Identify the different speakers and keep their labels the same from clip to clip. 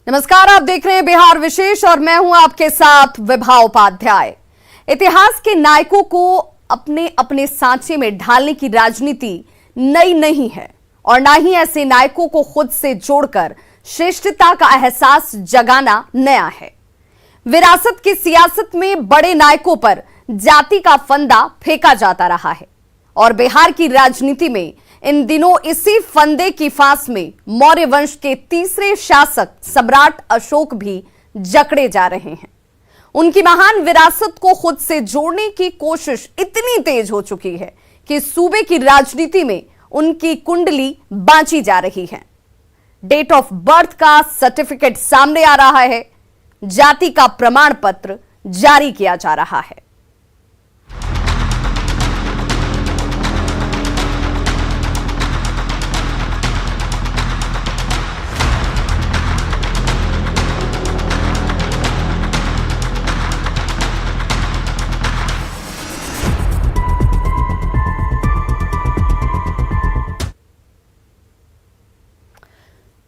Speaker 1: नमस्कार, आप देख रहे हैं बिहार विशेष और मैं हूं आपके साथ विभा उपाध्याय। इतिहास के नायकों को अपने अपने सांचे में ढालने की राजनीति नई नहीं है और ना ही ऐसे नायकों को खुद से जोड़कर श्रेष्ठता का एहसास जगाना नया है। विरासत की सियासत में बड़े नायकों पर जाति का फंदा फेंका जाता रहा है और बिहार की राजनीति में इन दिनों इसी फंदे की फांस में मौर्य वंश के तीसरे शासक सम्राट अशोक भी जकड़े जा रहे हैं। उनकी महान विरासत को खुद से जोड़ने की कोशिश इतनी तेज हो चुकी है कि सूबे की राजनीति में उनकी कुंडली बांची जा रही है। डेट ऑफ बर्थ का सर्टिफिकेट सामने आ रहा है, जाति का प्रमाण पत्र जारी किया जा रहा है।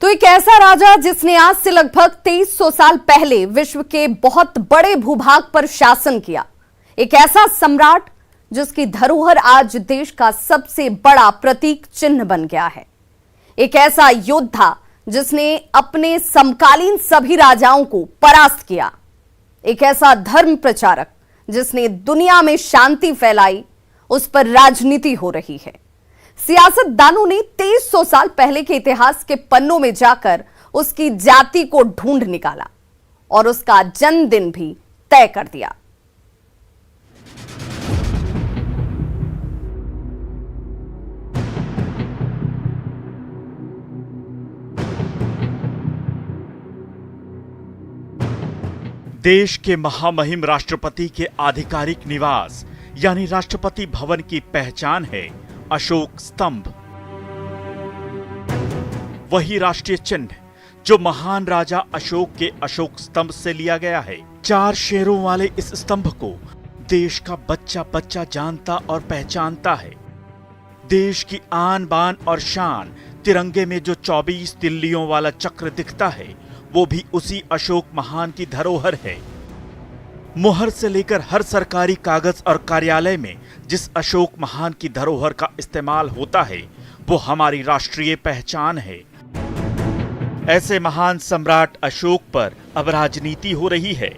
Speaker 1: तो एक ऐसा राजा जिसने आज से लगभग 2300 साल पहले विश्व के बहुत बड़े भूभाग पर शासन किया, एक ऐसा सम्राट जिसकी धरोहर आज देश का सबसे बड़ा प्रतीक चिन्ह बन गया है, एक ऐसा योद्धा जिसने अपने समकालीन सभी राजाओं को परास्त किया, एक ऐसा धर्म प्रचारक जिसने दुनिया में शांति फैलाई, उस पर राजनीति हो रही है। सियासतदानों ने 2300 साल पहले के इतिहास के पन्नों में जाकर उसकी जाति को ढूंढ निकाला और उसका जन्मदिन भी तय कर दिया।
Speaker 2: देश के महामहिम राष्ट्रपति के आधिकारिक निवास यानी राष्ट्रपति भवन की पहचान है अशोक स्तंभ, वही राष्ट्रीय चिन्ह जो महान राजा अशोक के अशोक स्तंभ से लिया गया है। 4 शेरों वाले इस स्तंभ को देश का बच्चा बच्चा जानता और पहचानता है। देश की आन बान और शान तिरंगे में जो 24 तिल्लियों वाला चक्र दिखता है, वो भी उसी अशोक महान की धरोहर है। मुहर से लेकर हर सरकारी कागज और कार्यालय में जिस अशोक महान की धरोहर का इस्तेमाल होता है, वो हमारी राष्ट्रीय पहचान है। ऐसे महान सम्राट अशोक पर अब राजनीति हो रही है।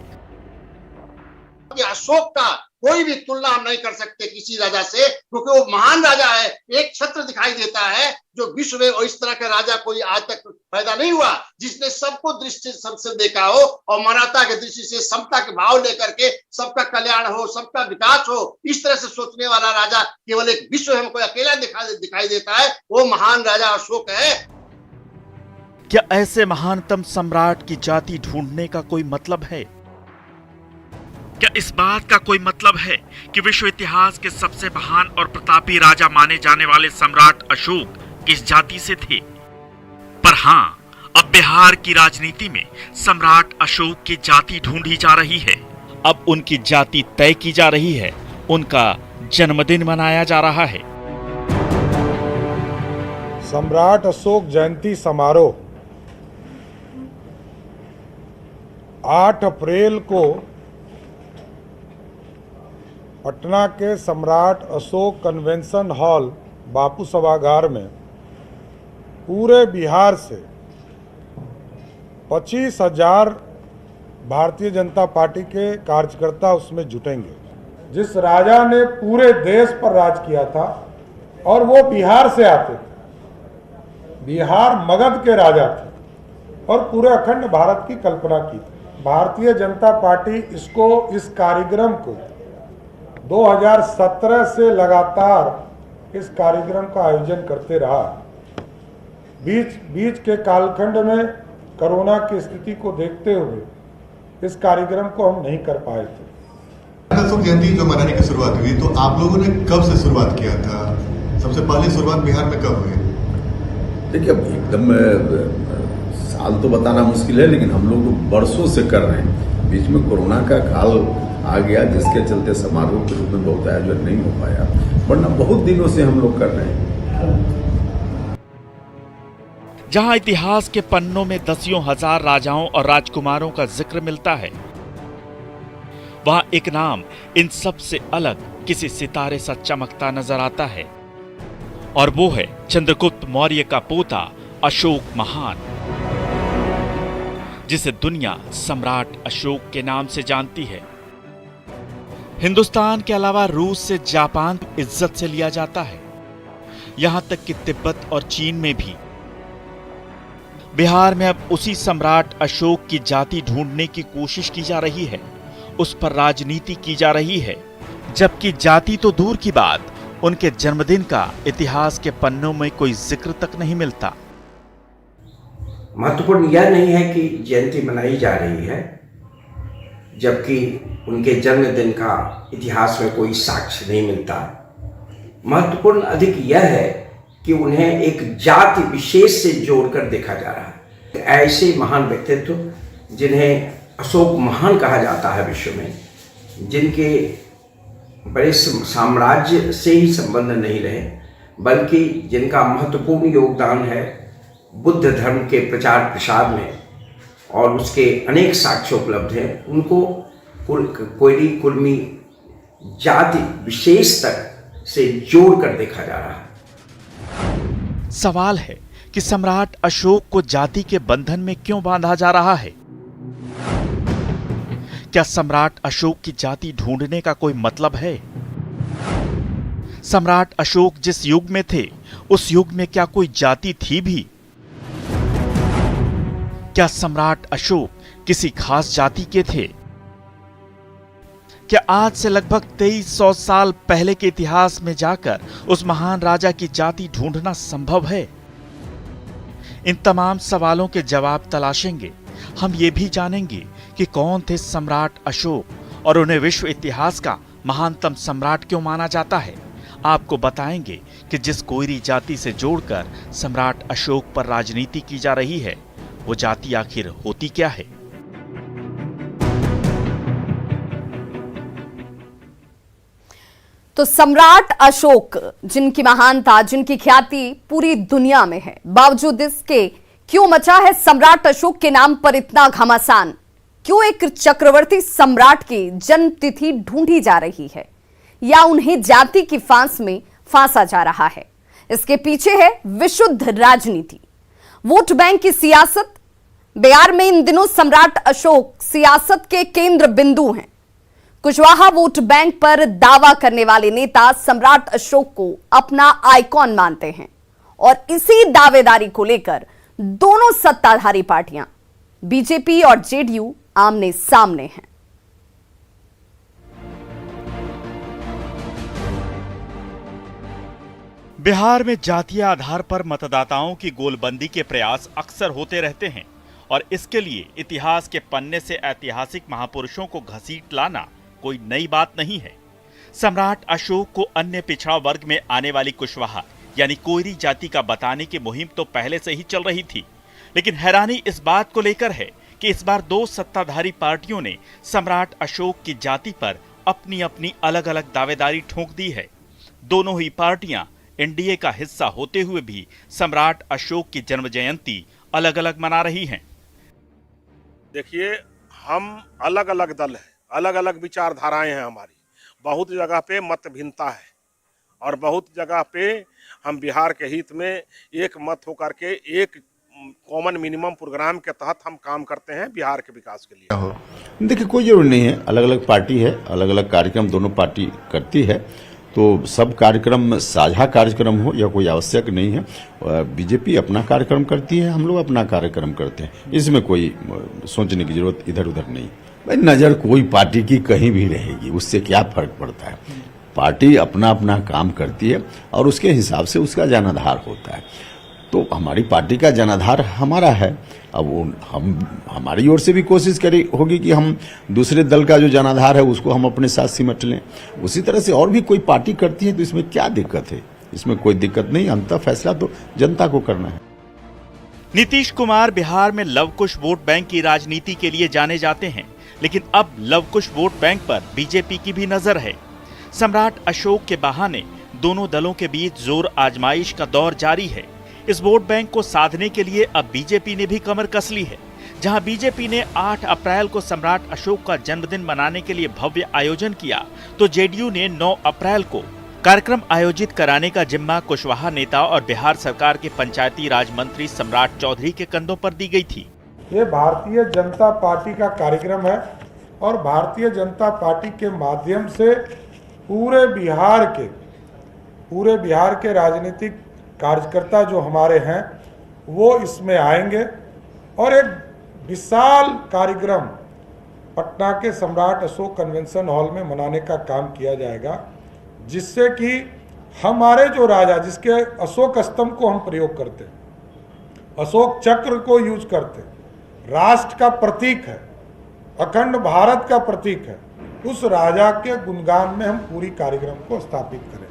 Speaker 3: अशोक का कोई भी तुलना हम नहीं कर सकते किसी राजा से, क्योंकि वो महान राजा है। एक छत्र दिखाई देता है जो विश्व में और इस तरह का राजा कोई आज तक पैदा नहीं हुआ जिसने सबको दृष्टि से देखा हो और मानवता की दृष्टि से समता के भाव लेकर के सबका कल्याण हो, सबका विकास हो, इस तरह से सोचने वाला राजा केवल एक विश्व में कोई अकेला दिखाई देता है, वो महान राजा अशोक है।
Speaker 2: क्या ऐसे महानतम सम्राट की जाति ढूंढने का कोई मतलब है? क्या इस बात का कोई मतलब है कि विश्व इतिहास के सबसे महान और प्रतापी राजा माने जाने वाले सम्राट अशोक किस जाति से थे? पर हां, अब बिहार की राजनीति में सम्राट अशोक की जाति ढूंढी जा रही है। अब उनकी जाति तय की जा रही है, उनका जन्मदिन मनाया जा रहा है।
Speaker 4: सम्राट अशोक जयंती समारोह 8 अप्रैल को पटना के सम्राट अशोक कन्वेंशन हॉल बापू सभागार में पूरे बिहार से 25,000 भारतीय जनता पार्टी के कार्यकर्ता उसमें जुटेंगे। जिस राजा ने पूरे देश पर राज किया था और वो बिहार से आते थे, बिहार मगध के राजा थे और पूरे अखंड भारत की कल्पना की थी। भारतीय जनता पार्टी इस कार्यक्रम को 2017 से लगातार इस कार्यक्रम का आयोजन करते रहा। बीच के कालखंड में कोरोना की स्थिति को देखते हुए इस कार्यक्रम को हम नहीं कर पाए थे।
Speaker 5: अशोक जयंती जो मनाने की शुरुआत हुई, तो आप लोगों ने कब से शुरुआत किया था? सबसे पहले शुरुआत बिहार में कब हुई?
Speaker 6: देखिए, एकदम साल तो बताना मुश्किल है, लेकिन हम लोग बरसों से कर रहे हैं। बीच में कोरोना का काल आ गया जिसके चलते समारोह के रूप में बहुत आयोजन नहीं हो पाया, वरना बहुत दिनों से हम लोग कर रहे हैं।
Speaker 2: जहां इतिहास के पन्नों में दसियों हजार राजाओं और राजकुमारों का जिक्र मिलता है, वहां एक नाम इन सब से अलग किसी सितारे सा चमकता नजर आता है, और वो है चंद्रगुप्त मौर्य का पोता अशोक महान, जिसे दुनिया सम्राट अशोक के नाम से जानती है। हिंदुस्तान के अलावा रूस से जापान इज्जत से लिया जाता है, यहां तक कि तिब्बत और चीन में भी। बिहार में अब उसी सम्राट अशोक की जाति ढूंढने की कोशिश की जा रही है, उस पर राजनीति की जा रही है, जबकि जाति तो दूर की बात, उनके जन्मदिन का इतिहास के पन्नों में कोई जिक्र तक नहीं मिलता।
Speaker 7: महत्वपूर्ण यह नहीं है कि जयंती मनाई जा रही है, जबकि उनके जन्मदिन का इतिहास में कोई साक्ष्य नहीं मिलता। महत्वपूर्ण अधिक यह है कि उन्हें एक जाति विशेष से जोड़कर देखा जा रहा है। ऐसे महान व्यक्तित्व जिन्हें अशोक महान कहा जाता है विश्व में, जिनके बड़े साम्राज्य से ही संबंध नहीं रहे, बल्कि जिनका महत्वपूर्ण योगदान है बुद्ध धर्म के प्रचार प्रसार में, और उसके अनेक साक्ष्य उपलब्ध हैं, उनको कोयरी कुर्मी जाति विशेष तक से जोड़कर देखा जा रहा है।
Speaker 2: सवाल है कि सम्राट अशोक को जाति के बंधन में क्यों बांधा जा रहा है? क्या सम्राट अशोक की जाति ढूंढने का कोई मतलब है? सम्राट अशोक जिस युग में थे, उस युग में क्या कोई जाति थी भी? क्या सम्राट अशोक किसी खास जाति के थे? क्या आज से लगभग 2300 साल पहले के इतिहास में जाकर उस महान राजा की जाति ढूंढना संभव है? इन तमाम सवालों के जवाब तलाशेंगे। हम ये भी जानेंगे कि कौन थे सम्राट अशोक और उन्हें विश्व इतिहास का महानतम सम्राट क्यों माना जाता है। आपको बताएंगे कि जिस कोयरी जाति से जोड़कर सम्राट अशोक पर राजनीति की जा रही है, वो जाति आखिर होती क्या है।
Speaker 1: तो सम्राट अशोक, जिनकी महानता, जिनकी ख्याति पूरी दुनिया में है, बावजूद इसके क्यों मचा है सम्राट अशोक के नाम पर इतना घमासान? क्यों एक चक्रवर्ती सम्राट की जन्म तिथि ढूंढी जा रही है, या उन्हें जाति की फांस में फांसा जा रहा है? इसके पीछे है विशुद्ध राजनीति, वोट बैंक की सियासत। बिहार में इन दिनों सम्राट अशोक सियासत के केंद्र बिंदु हैं। कुशवाहा वोट बैंक पर दावा करने वाले नेता सम्राट अशोक को अपना आइकॉन मानते हैं, और इसी दावेदारी को लेकर दोनों सत्ताधारी पार्टियां बीजेपी और जेडीयू आमने सामने हैं।
Speaker 2: बिहार में जातीय आधार पर मतदाताओं की गोलबंदी के प्रयास अक्सर होते रहते हैं, और इसके लिए इतिहास के पन्ने से ऐतिहासिक महापुरुषों को घसीट लाना कोई नई बात नहीं है। सम्राट अशोक को अन्य पिछड़ा वर्ग में आने वाली कुशवाहा यानी कोयरी जाति का बताने की मुहिम तो पहले से ही चल रही थी, लेकिन हैरानी इस बात को लेकर है कि इस बार दो सत्ताधारी पार्टियों ने सम्राट अशोक की जाति पर अपनी अपनी अलग अलग दावेदारी ठोक दी है। दोनों ही पार्टियां एनडीए का हिस्सा होते हुए भी सम्राट अशोक की जन्म जयंती अलग अलग मना रही हैं।
Speaker 8: देखिए, हम अलग अलग दल हैं, अलग अलग विचारधाराएं हैं हमारी। बहुत जगह पे मत भिन्नता है, और बहुत जगह पे हम बिहार के हित में एक मत होकर के एक कॉमन मिनिमम प्रोग्राम के तहत हम काम करते हैं बिहार के विकास के लिए।
Speaker 6: देखिए, कोई जरूरी नहीं है, अलग अलग पार्टी है, अलग अलग कार्यक्रम दोनों पार्टी करती है, तो सब कार्यक्रम साझा कार्यक्रम हो या कोई आवश्यक नहीं है। बीजेपी अपना कार्यक्रम करती है, हम लोग अपना कार्यक्रम करते हैं, इसमें कोई सोचने की जरूरत इधर उधर नहीं। भाई, नजर कोई पार्टी की कहीं भी रहेगी, उससे क्या फर्क पड़ता है। पार्टी अपना अपना काम करती है और उसके हिसाब से उसका जनाधार होता है। तो हमारी पार्टी का जनाधार हमारा है। अब वो हमारी ओर से भी कोशिश करी होगी कि हम दूसरे दल का जो जनाधार है उसको हम अपने साथ सिमट लें। उसी तरह से और भी कोई पार्टी करती है तो इसमें क्या दिक्कत है? इसमें कोई दिक्कत नहीं, अंततः फैसला तो जनता को करना है।
Speaker 2: नीतीश कुमार बिहार में लवकुश वोट बैंक की राजनीति के लिए जाने जाते हैं, लेकिन अब लवकुश वोट बैंक पर बीजेपी की भी नजर है। सम्राट अशोक के बहाने दोनों दलों के बीच जोर आजमाइश का दौर जारी है। इस वोट बैंक को साधने के लिए अब बीजेपी ने भी कमर कस ली है। जहां बीजेपी ने 8 अप्रैल को सम्राट अशोक का जन्मदिन मनाने के लिए भव्य आयोजन किया, तो जेडीयू ने 9 अप्रैल को कार्यक्रम आयोजित कराने का जिम्मा कुशवाहा नेता और बिहार सरकार के पंचायती राज मंत्री सम्राट चौधरी के कंधों पर दी गई थी।
Speaker 4: ये भारतीय जनता पार्टी का कार्यक्रम है और भारतीय जनता पार्टी के माध्यम से पूरे बिहार के राजनीतिक कार्यकर्ता जो हमारे हैं वो इसमें आएंगे और एक विशाल कार्यक्रम पटना के सम्राट अशोक कन्वेंशन हॉल में मनाने का काम किया जाएगा, जिससे कि हमारे जो राजा, जिसके अशोक स्तंभ को हम प्रयोग करते, अशोक चक्र को यूज करते, राष्ट्र का प्रतीक है, अखंड भारत का प्रतीक है, उस राजा के गुणगान में हम पूरी कार्यक्रम को स्थापित करेंगे।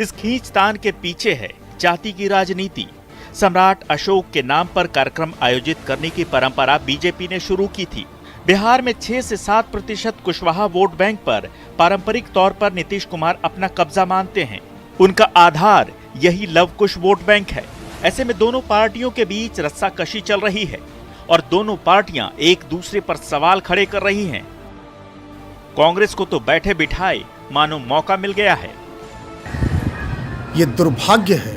Speaker 2: इस खींचतान के पीछे है जाति की राजनीति। सम्राट अशोक के नाम पर कार्यक्रम आयोजित करने की परंपरा बीजेपी ने शुरू की थी। बिहार में 6 से 7% कुशवाहा वोट बैंक पर पारंपरिक तौर पर नीतीश कुमार अपना कब्जा मानते हैं। उनका आधार यही लव कुश वोट बैंक है। ऐसे में दोनों पार्टियों के बीच रस्साकशी चल रही है और दोनों पार्टियां एक दूसरे पर सवाल खड़े कर रही हैं। कांग्रेस को तो बैठे बिठाए मानो मौका मिल गया है।
Speaker 9: ये दुर्भाग्य है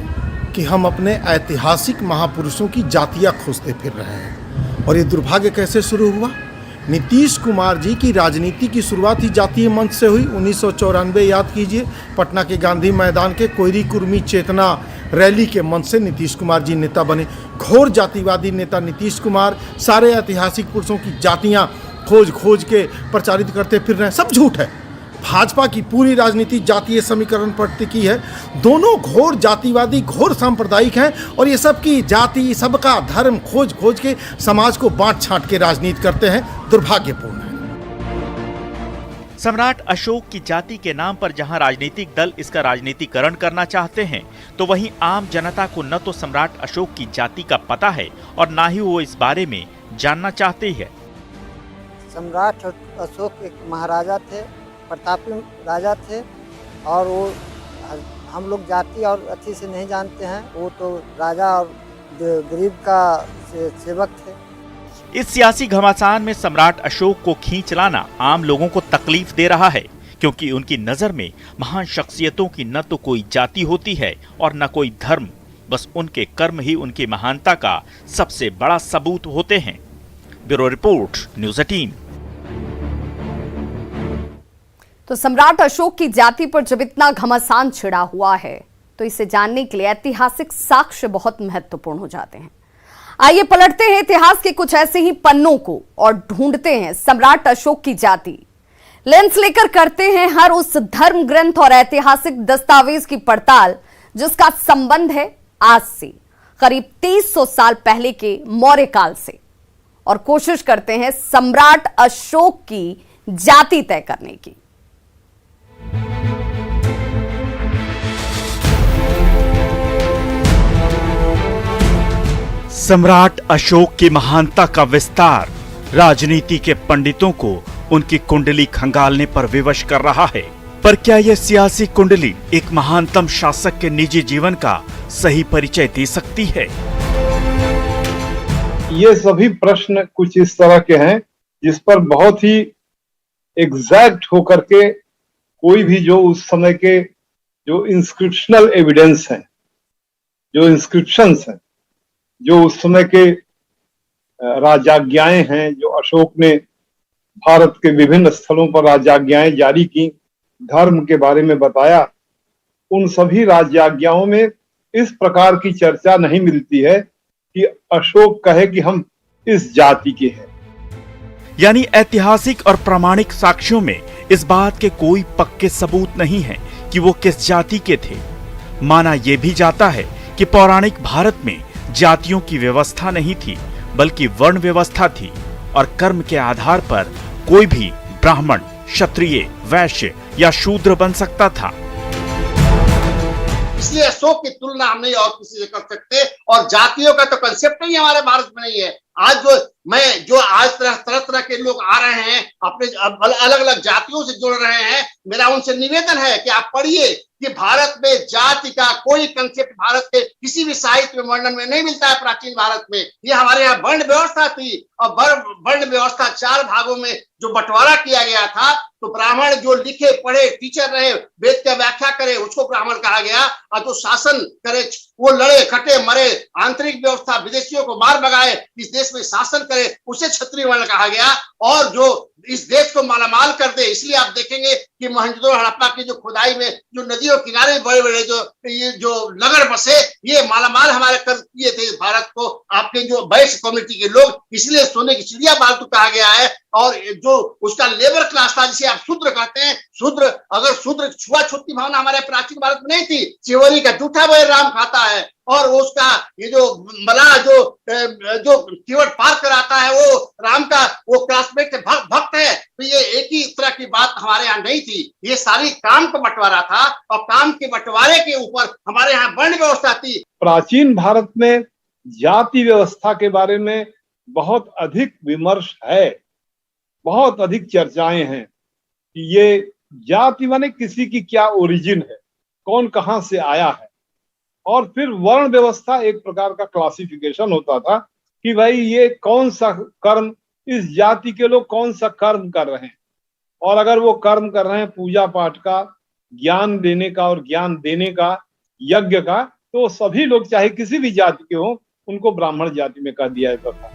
Speaker 9: कि हम अपने ऐतिहासिक महापुरुषों की जातियां खोजते फिर रहे हैं। और ये दुर्भाग्य कैसे शुरू हुआ? नीतीश कुमार जी की राजनीति की शुरुआत ही जातीय मंच से हुई। 1994 याद कीजिए, पटना के गांधी मैदान के कोयरी कुर्मी चेतना रैली के मंच से नीतीश कुमार जी नेता बने। घोर जातिवादी नेता नीतीश कुमार सारे ऐतिहासिक पुरुषों की जातियां खोज के प्रचारित करते फिर रहे हैं। सब झूठ है। भाजपा की पूरी राजनीति जातीय समीकरण पर टिकी है। दोनों घोर जातिवादी, घोर सांप्रदायिक हैं और ये सबकी जाति, सबका धर्म खोज के समाज को बांट छांट के राजनीति करते हैं। दुर्भाग्यपूर्ण है।
Speaker 2: सम्राट अशोक की जाति के नाम पर जहां राजनीतिक दल इसका राजनीतिकरण करना चाहते हैं, तो वहीं आम जनता को न तो सम्राट अशोक की जाति का पता है और न ही वो इस बारे में जानना चाहते हैं।
Speaker 10: सम्राट अशोक एक महाराजा थे, प्रतापी राजा थे और वो हम लोग जाति और अच्छी से नहीं जानते हैं। वो तो राजा और गरीब का सेवक थे।
Speaker 2: इस सियासी घमासान में सम्राट अशोक को खींच लाना आम लोगों को तकलीफ दे रहा है, क्योंकि उनकी नजर में महान शख्सियतों की न तो कोई जाति होती है और न कोई धर्म। बस उनके कर्म ही उनकी महानता का सबसे बड़ा सबूत होते हैं। Bureau report, news 18।
Speaker 1: तो सम्राट अशोक की जाति पर जब इतना घमासान छिड़ा हुआ है, तो इसे जानने के लिए ऐतिहासिक साक्ष्य बहुत महत्वपूर्ण हो जाते हैं। आइए पलटते हैं इतिहास के कुछ ऐसे ही पन्नों को और ढूंढते हैं सम्राट अशोक की जाति। लेंस लेकर करते हैं हर उस धर्म ग्रंथ और ऐतिहासिक दस्तावेज की पड़ताल जिसका संबंध है आज से करीब 2300 साल पहले के मौर्य काल से, और कोशिश करते हैं सम्राट अशोक की जाति तय करने की।
Speaker 2: सम्राट अशोक की महानता का विस्तार राजनीति के पंडितों को उनकी कुंडली खंगालने पर विवश कर रहा है। पर क्या यह सियासी कुंडली एक महानतम शासक के निजी जीवन का सही परिचय दे सकती है?
Speaker 11: ये सभी प्रश्न कुछ इस तरह के हैं जिस पर बहुत ही एग्जैक्ट होकर के कोई भी जो उस समय के जो इंस्क्रिप्शनल एविडेंस हैं, जो इंस्क्रिप्शंस हैं, जो उस समय के राजाज्ञाएं हैं, जो अशोक ने भारत के विभिन्न स्थलों पर राजाज्ञाएं जारी की, धर्म के बारे में बताया, उन सभी राजाज्ञाओं में इस प्रकार की चर्चा नहीं मिलती है कि अशोक कहे कि हम इस जाति के हैं।
Speaker 2: यानी ऐतिहासिक और प्रामाणिक साक्ष्यों में इस बात के कोई पक्के सबूत नहीं है कि वो किस जाति के थे। माना यह भी जाता है कि पौराणिक भारत में जातियों की व्यवस्था नहीं थी, बल्कि वर्ण व्यवस्था थी और कर्म के आधार पर कोई भी ब्राह्मण, क्षत्रिय, वैश्य या शूद्र बन सकता था।
Speaker 3: इसलिए अशोक की तुलना हम नहीं और किसी से कर सकते, और जातियों का तो कंसेप्ट ही हमारे भारत में नहीं है। आज आज तरह के लोग आ रहे हैं, अपने अलग अलग जातियों से जुड़ रहे हैं। मेरा उनसे निवेदन है कि आप पढ़िए कि भारत में जाति का कोई कंसेप्ट भारत के किसी भी साहित्य में वर्णन में नहीं मिलता है। प्राचीन भारत में ये हमारे यहाँ वर्ण व्यवस्था थी और वर्ण व्यवस्था 4 भागों में जो बंटवारा किया गया था, तो ब्राह्मण जो लिखे पढ़े टीचर रहे, वेद का व्याख्या करे, उसको ब्राह्मण कहा गया, और जो शासन करे, वो लड़े खटे मरे, आंतरिक व्यवस्था, विदेशियों को मार भगाए, इस देश में शासन करे, उसे क्षत्रिय वर्ण कहा गया। और जो इस देश को मालामाल कर दे, इसलिए आप देखेंगे कि मोहनजोदड़ो हड़प्पा की जो खुदाई में जो नदियों किनारे बड़े बड़े जो नगर बसे, ये मालामाल हमारे कर किए थे भारत को आपके जो वैश्य कम्युनिटी के लोग, इसलिए सोने की चिड़िया पालतू कहा गया है। और जो उसका लेबर क्लास था, जिसे आप शूद्र कहते हैं, शूद्र, अगर शूद्र छुआछूत की भावना हमारे प्राचीन भारत में नहीं थी, चिवरी का जूठा वह राम खाता है, और उसका ये जो मला जो कीवर्ड पार कराता है, वो राम का वो क्लासमेट भक्त है। तो ये एक ही तरह की बात हमारे यहाँ नहीं थी, ये सारी काम का बंटवारा था, और काम के बंटवारे के ऊपर हमारे यहाँ वर्ण व्यवस्था थी।
Speaker 11: प्राचीन भारत में जाति व्यवस्था के बारे में बहुत अधिक विमर्श है, बहुत अधिक चर्चाएं हैं कि ये जाति माने किसी की क्या ओरिजिन है, कौन कहां से आया है। और फिर वर्ण व्यवस्था एक प्रकार का क्लासिफिकेशन होता था कि भाई ये कौन सा कर्म, इस जाति के लोग कौन सा कर्म कर रहे हैं, और अगर वो कर्म कर रहे हैं पूजा पाठ का, ज्ञान देने का और ज्ञान देने का, यज्ञ का, तो सभी लोग चाहे किसी भी जाति के हों, उनको ब्राह्मण जाति में कह दिया जाता था।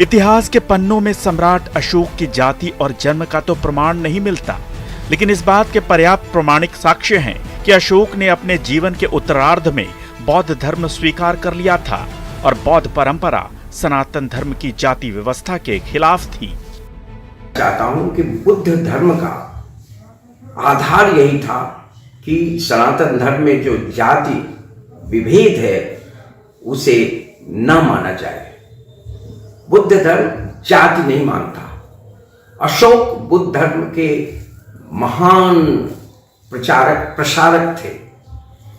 Speaker 2: इतिहास के पन्नों में सम्राट अशोक की जाति और जन्म का तो प्रमाण नहीं मिलता, लेकिन इस बात के पर्याप्त प्रमाणिक साक्ष्य हैं कि अशोक ने अपने जीवन के उत्तरार्ध में बौद्ध धर्म स्वीकार कर लिया था, और बौद्ध परंपरा सनातन धर्म की जाति व्यवस्था के खिलाफ थी।
Speaker 7: चाहता हूं कि बुद्ध धर्म का आधार यही था कि सनातन धर्म में जो जाति विभेद है उसे न माना जाए। बुद्ध धर्म जाति नहीं मानता। अशोक बुद्ध धर्म के महान प्रसारक थे।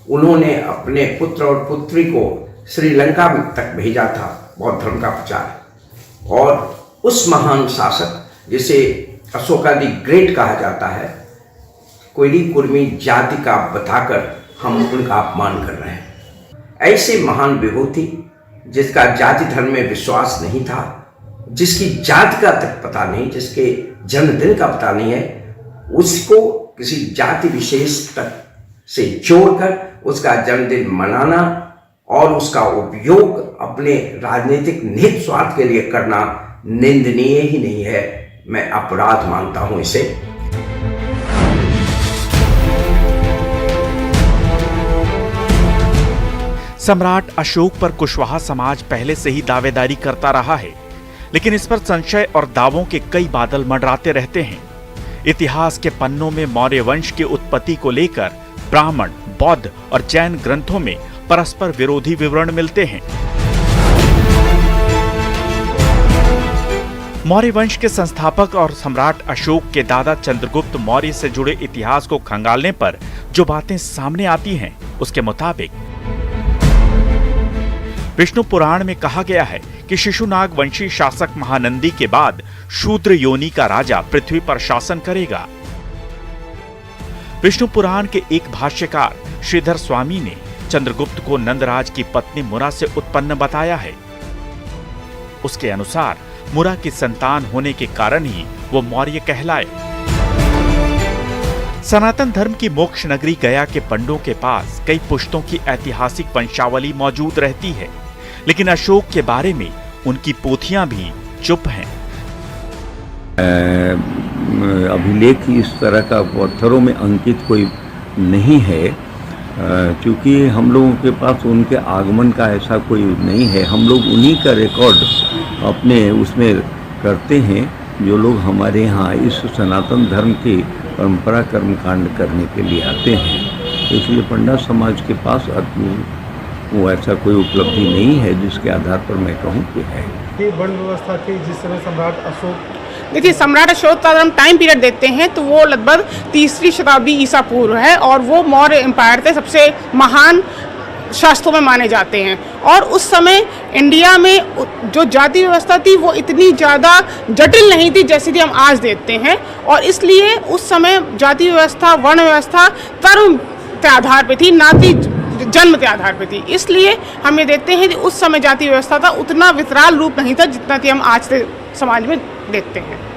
Speaker 7: उन्होंने अपने पुत्र और पुत्री को श्रीलंका तक भेजा था बौद्ध धर्म का प्रचार, और उस महान शासक जिसे अशोका द ग्रेट कहा जाता है, कोयली कुर्मी जाति का बताकर हम उनका अपमान कर रहे हैं। ऐसे महान विभूति जिसका जाति धर्म में विश्वास नहीं था, जिसकी जाति का तक पता नहीं, जिसके जन्मदिन का पता नहीं है, उसको किसी जाति विशेष तक से जोड़कर उसका जन्मदिन मनाना और उसका उपयोग अपने राजनीतिक निहित स्वार्थ के लिए करना निंदनीय ही नहीं है, मैं अपराध मानता हूं इसे।
Speaker 2: सम्राट अशोक पर कुशवाहा समाज पहले से ही दावेदारी करता रहा है, लेकिन इस पर संशय और दावों के कई बादल मंडराते रहते हैं। इतिहास के पन्नों में मौर्य वंश की उत्पत्ति को लेकर ब्राह्मण, बौद्ध और जैन ग्रंथों में परस्पर विरोधी विवरण मिलते हैं। मौर्य वंश के संस्थापक और सम्राट अशोक के दादा चंद्रगुप्त मौर्य से जुड़े इतिहास को खंगालने पर जो बातें सामने आती हैं, उसके मुताबिक विष्णु पुराण में कहा गया है कि शिशुनाग वंशी शासक महानंदी के बाद शूद्र योनि का राजा पृथ्वी पर शासन करेगा। विष्णु पुराण के एक भाष्यकार श्रीधर स्वामी ने चंद्रगुप्त को नंदराज की पत्नी मुरा से उत्पन्न बताया है। उसके अनुसार मुरा की संतान होने के कारण ही वो मौर्य कहलाए। सनातन धर्म की मोक्ष नगरी गया के पंडों के पास कई पुश्तों की ऐतिहासिक वंशावली मौजूद रहती है, लेकिन अशोक के बारे में उनकी पोथियां भी चुप हैं।
Speaker 12: अभिलेख इस तरह का पत्थरों में अंकित कोई नहीं है, क्योंकि हम लोगों के पास उनके आगमन का ऐसा कोई नहीं है। हम लोग उन्हीं का रिकॉर्ड अपने उसमें करते हैं जो लोग हमारे यहाँ इस सनातन धर्म की परंपरा कर्मकांड करने के लिए आते हैं। इसलिए पंडा समाज के पास वो ऐसा कोई उपलब्धि नहीं है जिसके आधार पर मैं कहूँ कि है।
Speaker 4: ये वर्ण व्यवस्था थी जिस समय सम्राट अशोक,
Speaker 13: देखिए सम्राट अशोक का हम टाइम पीरियड देखते हैं तो वो लगभग 3री शताब्दी ईसा पूर्व है, और वो मौर्य एम्पायर थे, सबसे महान शास्त्रों में माने जाते हैं। और उस समय इंडिया में जो जाति व्यवस्था थी वो इतनी ज़्यादा जटिल नहीं थी जैसे कि हम आज देखते हैं, और इसलिए उस समय जाति व्यवस्था, वर्ण व्यवस्था, कर्म के आधार पे थी, ना कि जन्म के आधार पे थी। इसलिए हम ये देखते हैं कि उस समय जाति व्यवस्था था उतना विकराल रूप नहीं था जितना कि हम आज के समाज में देखते हैं।